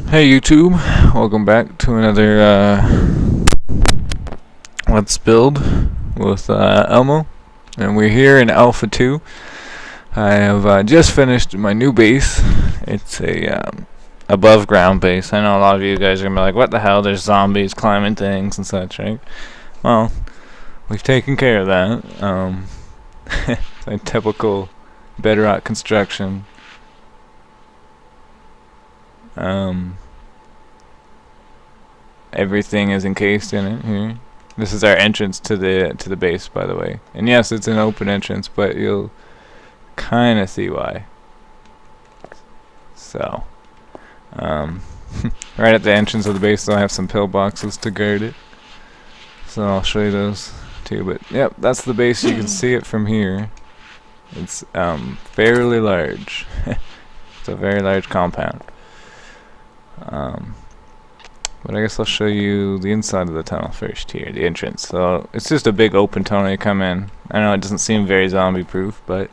Hey YouTube, welcome back to another Let's Build with Elmo, and we're here in Alpha 2. I have just finished my new base. It's a above ground base. I know a lot of you guys are going to be like, what the hell, there's zombies climbing things and such, right? Well, we've taken care of that. It's a typical bedrock construction. Everything is encased in it here. This is our entrance to the base, by the way. And yes, it's an open entrance, but you'll kind of see why. So, right at the entrance of the base, I have some pillboxes to guard it. So I'll show you those too. But yep, that's the base. You can see it from here. It's fairly large. It's a very large compound. But I guess I'll show you the inside of the tunnel first here, the entrance. So it's just a big open tunnel you come in. I know it doesn't seem very zombie proof, but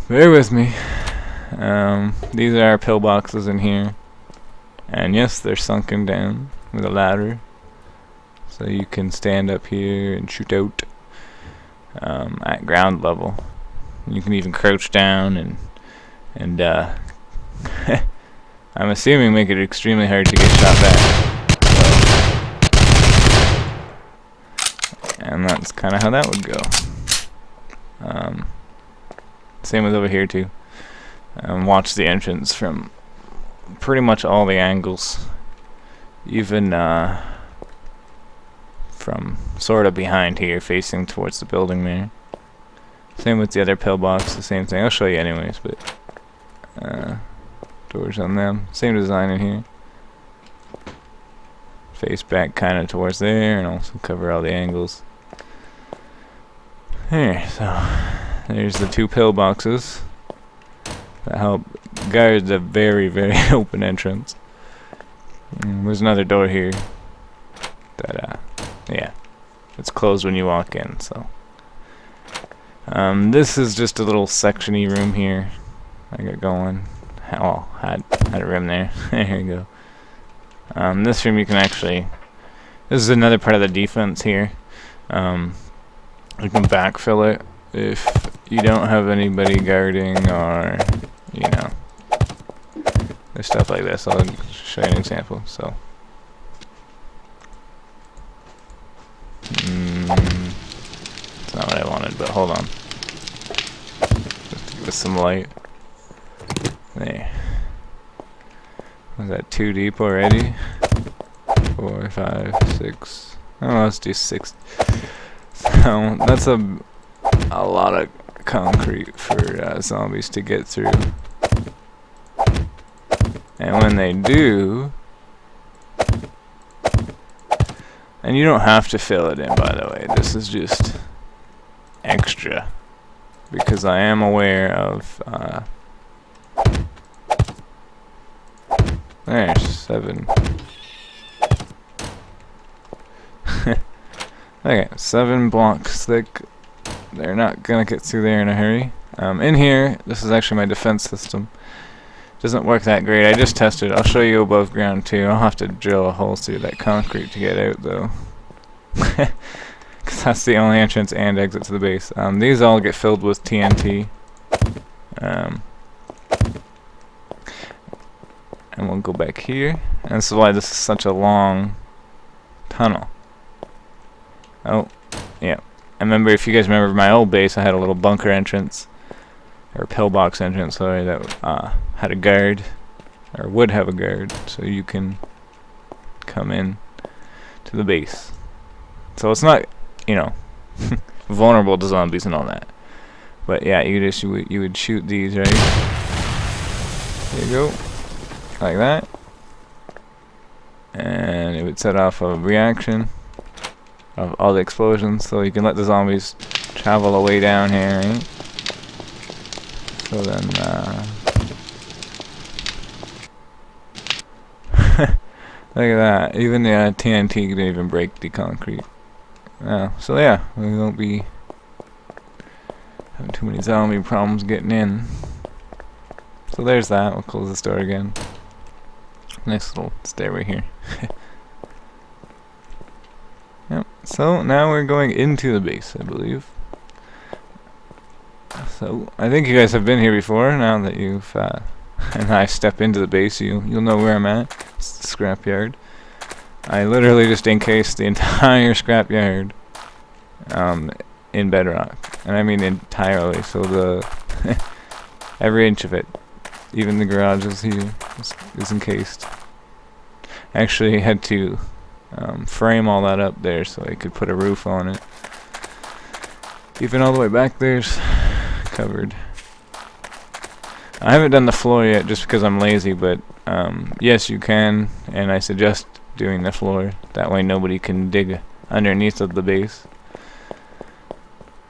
bear with me. These are our pillboxes in here. And yes, they're sunken down with a ladder. So you can stand up here and shoot out at ground level. You can even crouch down and I'm assuming make it extremely hard to get shot back. So, and that's kind of how that would go. Same with over here too. Watch the entrance from pretty much all the angles, even from sort of behind here, facing towards the building there. Same with the other pillbox, the same thing. I'll show you anyways, but doors on them, same design in here. Face back kind of towards there, and also cover all the angles. Here, so there's the two pillboxes that help guard the very, very open entrance. There's another door here that, yeah, it's closed when you walk in. So, this is just a little section-y room here I got going. Oh, had a room there. There you go. This room you can actually. This is another part of the defense here. You can backfill it if you don't have anybody guarding, or there's stuff like this. I'll show you an example. So, it's not what I wanted, but hold on. Just to give us some light. There. Was that 2 deep already? 4, 5, 6. Oh, let's do 6. So that's a lot of concrete for zombies to get through. And when they do, and you don't have to fill it in, by the way. This is just extra because I am aware of. There's 7. Okay, 7 blocks thick. They're not gonna get through there in a hurry. In here, this is actually my defense system. Doesn't work that great. I just tested it. I'll show you above ground too. I'll have to drill a hole through that concrete to get out though. Because that's the only entrance and exit to the base. These all get filled with TNT. And we'll go back here. And this is why this is such a long tunnel. Oh, yeah. I remember, if you guys remember my old base, I had a little bunker entrance, or pillbox entrance, sorry, that had a guard, or would have a guard, so you can come in to the base. So it's not, vulnerable to zombies and all that. But yeah, you would shoot these, right? There you go. Like that, and it would set off a reaction of all the explosions, so you can let the zombies travel away down here, right? So then look at that, even the TNT didn't even break the concrete. So yeah, we won't be having too many zombie problems getting in. So there's that. We'll close this door again. Nice little stairway here. Yep. So now we're going into the base, I believe. So I think you guys have been here before. Now that you've and I step into the base, you'll know where I'm at. It's the scrapyard. I literally just encased the entire scrapyard in bedrock, and I mean entirely. So the every inch of it, even the garage is here, is encased. I actually had to frame all that up there so I could put a roof on it. Even all the way back there's covered. I haven't done the floor yet just because I'm lazy, but yes, you can, and I suggest doing the floor. That way nobody can dig underneath of the base.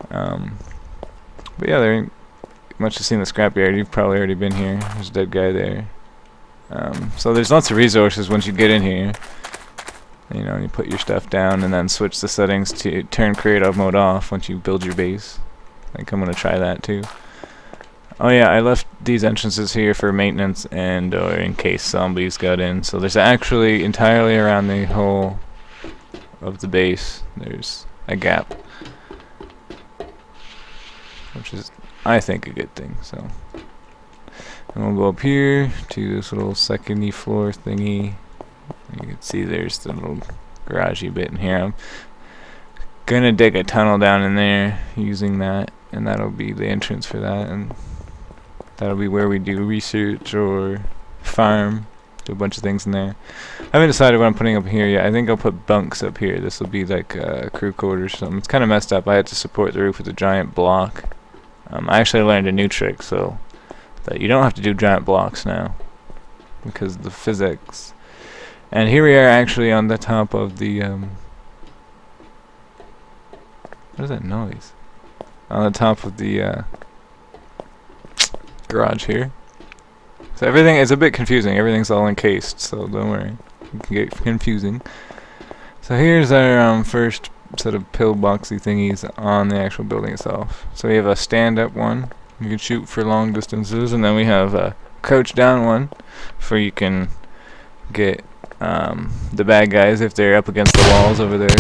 But yeah, there ain't much to see in the scrapyard. You've probably already been here. There's a dead guy there. So there's lots of resources once you get in here. You know, you put your stuff down and then switch the settings to turn creative mode off once you build your base. I think I'm gonna try that too. Oh yeah, I left these entrances here for maintenance and or in case zombies got in. So there's actually entirely around the whole of the base, there's a gap, which is, I think, a good thing. So, and we'll go up here to this little second floor thingy. You can see there's the little garagey bit in here. I'm gonna dig a tunnel down in there using that, and that'll be the entrance for that, and that'll be where we do research or farm, do a bunch of things in there. I haven't decided what I'm putting up here yet. I think I'll put bunks up here. This will be like crew quarters or something. It's kind of messed up. I had to support the roof with a giant block. I actually learned a new trick, so that you don't have to do giant blocks now because of the physics. And here we are actually on the top of the what is that noise? On the top of the garage here. So everything is a bit confusing. Everything's all encased, so don't worry. It can get confusing. So here's our first set of pillboxy thingies on the actual building itself. So we have a stand-up one. You can shoot for long distances, and then we have a crouch down one, for you can get the bad guys if they're up against the walls over there,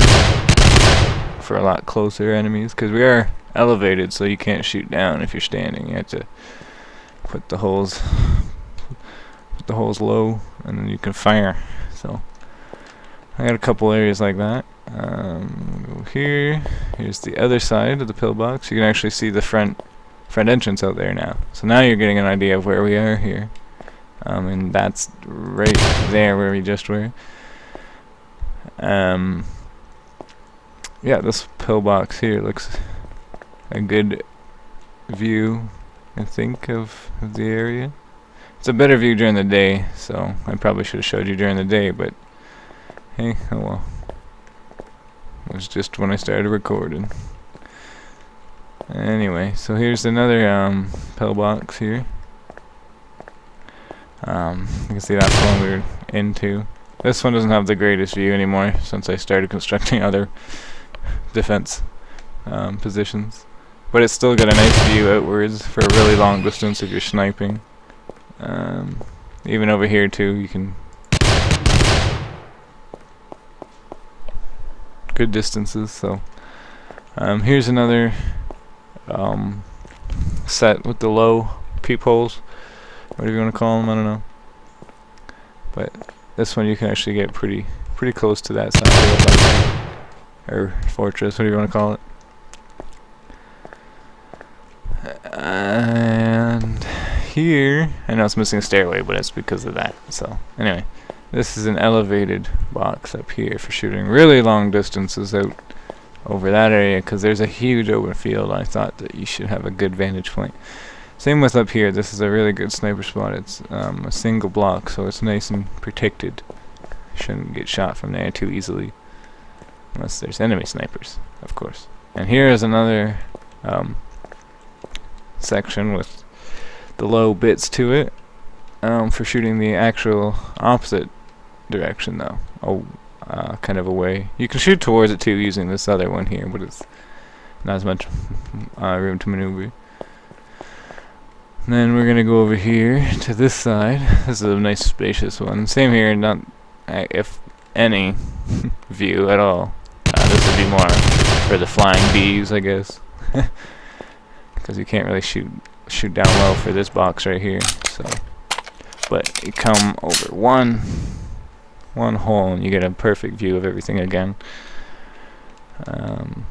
for a lot closer enemies, because we are elevated, so you can't shoot down if you're standing. You have to put the holes low, and then you can fire. So I got a couple areas like that. Go here. Here's the other side of the pillbox. You can actually see the front entrance out there now. So now you're getting an idea of where we are here. And that's right there where we just were. Yeah, this pillbox here looks a good view, I think, of the area. It's a better view during the day, so I probably should have showed you during the day, but hey, oh well. It was just when I started recording. Anyway, so here's another pillbox here. You can see that's the one we were into. This one doesn't have the greatest view anymore since I started constructing other defense positions, but it's still got a nice view outwards for a really long distance if you're sniping. Even over here too, you can good distances. So here's another set with the low peepholes, whatever you want to call them, I don't know. But this one you can actually get pretty close to that side of the bunker, or fortress, whatever you want to call it. And here, I know it's missing a stairway, but it's because of that. So anyway, this is an elevated box up here for shooting really long distances out over that area, because there's a huge open field. I thought that you should have a good vantage point. Same with up here. This is a really good sniper spot. It's a single block, so it's nice and protected. Shouldn't get shot from there too easily, unless there's enemy snipers, of course. And here is another section with the low bits to it, for shooting the actual opposite direction though. Kind of away. You can shoot towards it too using this other one here, but it's not as much room to maneuver. And then we're gonna go over here to this side. This is a nice spacious one. Same here, not if any view at all. This would be more for the flying bees, I guess, because you can't really shoot down low for this box right here. So, but you come over one hole and you get a perfect view of everything again. And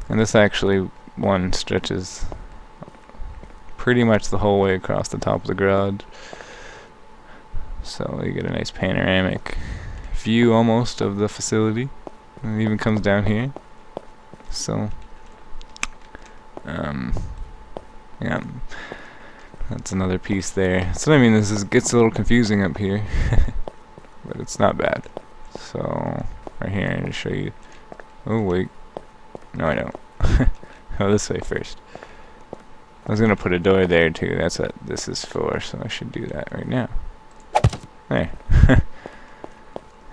this actually one stretches pretty much the whole way across the top of the garage, so you get a nice panoramic view almost of the facility, and it even comes down here. So yeah, that's another piece there. So I mean, this gets a little confusing up here, but it's not bad. So right here, I'm going to show you. Oh wait, no I don't. Go this way first. I was gonna put a door there too. That's what this is for, so I should do that right now. There.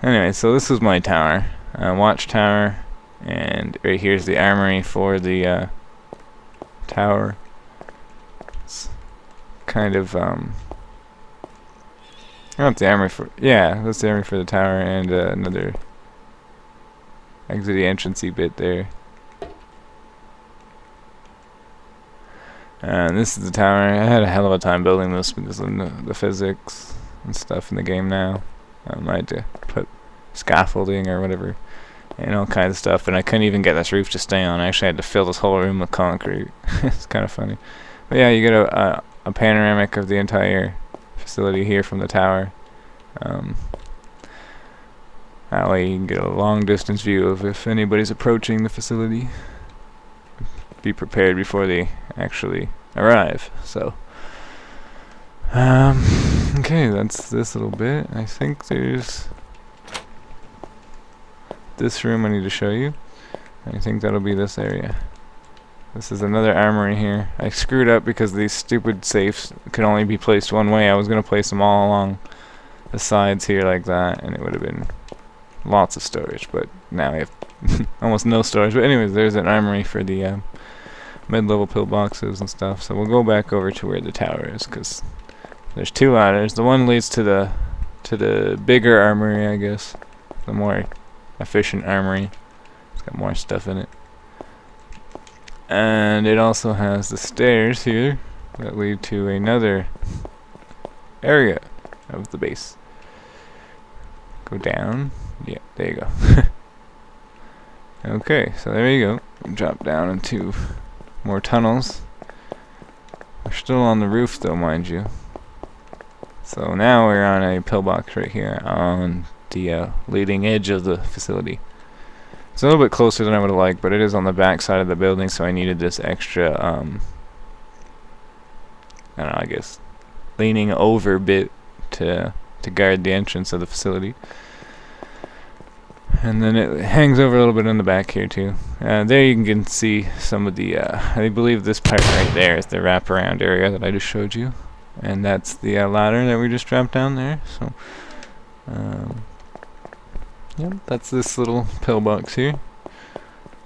Anyway, so this is my tower, watchtower, and right here's the armory for the tower. It's kind of not the armory for, yeah, that's the armory for the tower, and another exit entrancey bit there. And this is the tower. I had a hell of a time building this because of the physics and stuff in the game now. I had to put scaffolding or whatever and all kinds of stuff, and I couldn't even get this roof to stay on. I actually had to fill this whole room with concrete. It's kind of funny. But yeah, you get a panoramic of the entire facility here from the tower. That way you can get a long distance view of if anybody's approaching the facility. Be prepared before they actually arrive. So okay, that's this little bit. I think there's this room I need to show you. I think that'll be this area. This is another armory here. I screwed up because these stupid safes could only be placed one way. I was gonna place them all along the sides here like that, and it would have been lots of storage, but now we have almost no storage. But anyways, there's an armory for the mid-level pillboxes and stuff. So we'll go back over to where the tower is, because there's two ladders. The one leads to the bigger armory, I guess, the more efficient armory. It's got more stuff in it, and it also has the stairs here that lead to another area of the base. Go down. Yeah, there you go. Okay, so there you go. Drop down into more tunnels. We're still on the roof though, mind you. So now we're on a pillbox right here on the leading edge of the facility. It's a little bit closer than I would have liked, but it is on the back side of the building, so I needed this extra, I don't know, I guess, leaning over bit to guard the entrance of the facility. And then it hangs over a little bit on the back here too. There you can see some of the, I believe this part right there is the wraparound area that I just showed you. And that's the ladder that we just dropped down there. So, yep, that's this little pillbox here.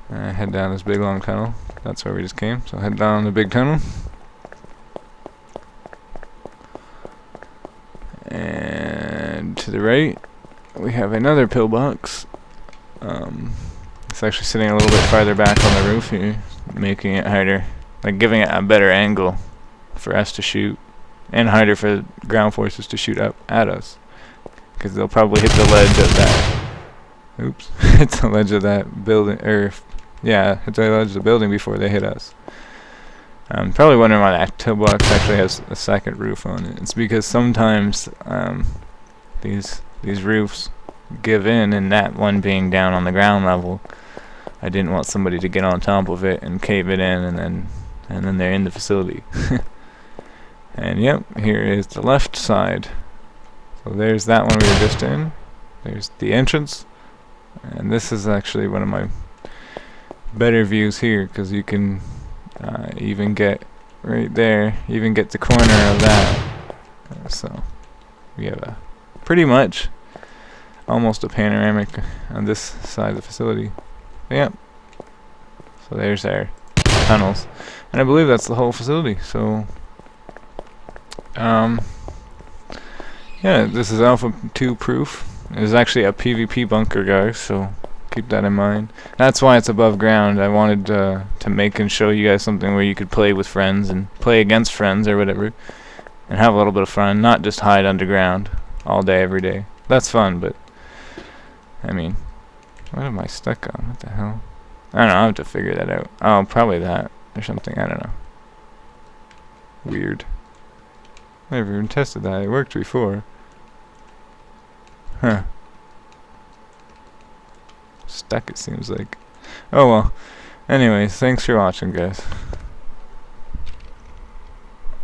Head down this big long tunnel. That's where we just came. So head down the big tunnel. And to the right, we have another pillbox. It's actually sitting a little bit farther back on the roof here, making it harder, like giving it a better angle for us to shoot, and harder for ground forces to shoot up at us, because they'll probably hit the ledge of that. Oops, hit the ledge of that building, or yeah, hit the ledge of the building before they hit us. Probably wondering why that pillbox actually has a second roof on it. It's because sometimes these roofs give in, and that one being down on the ground level, I didn't want somebody to get on top of it and cave it in, and then they're in the facility. And yep, here is the left side. So there's that one we were just in. There's the entrance, and this is actually one of my better views here, because you can even get right there, even get the corner of that. So we have a pretty much almost a panoramic on this side of the facility. Yep. So there's our tunnels, and I believe that's the whole facility. So Yeah, this is Alpha 2 proof. It is actually a PvP bunker, guys, so keep that in mind. That's why it's above ground. I wanted to make and show you guys something where you could play with friends and play against friends or whatever and have a little bit of fun, not just hide underground all day, every day. That's fun, but I mean, what am I stuck on? What the hell? I don't know, I'll have to figure that out. Oh, probably that or something, I don't know. Weird. I never even tested that. It worked before. Huh. Stuck, it seems like. Oh well. Anyways, thanks for watching, guys.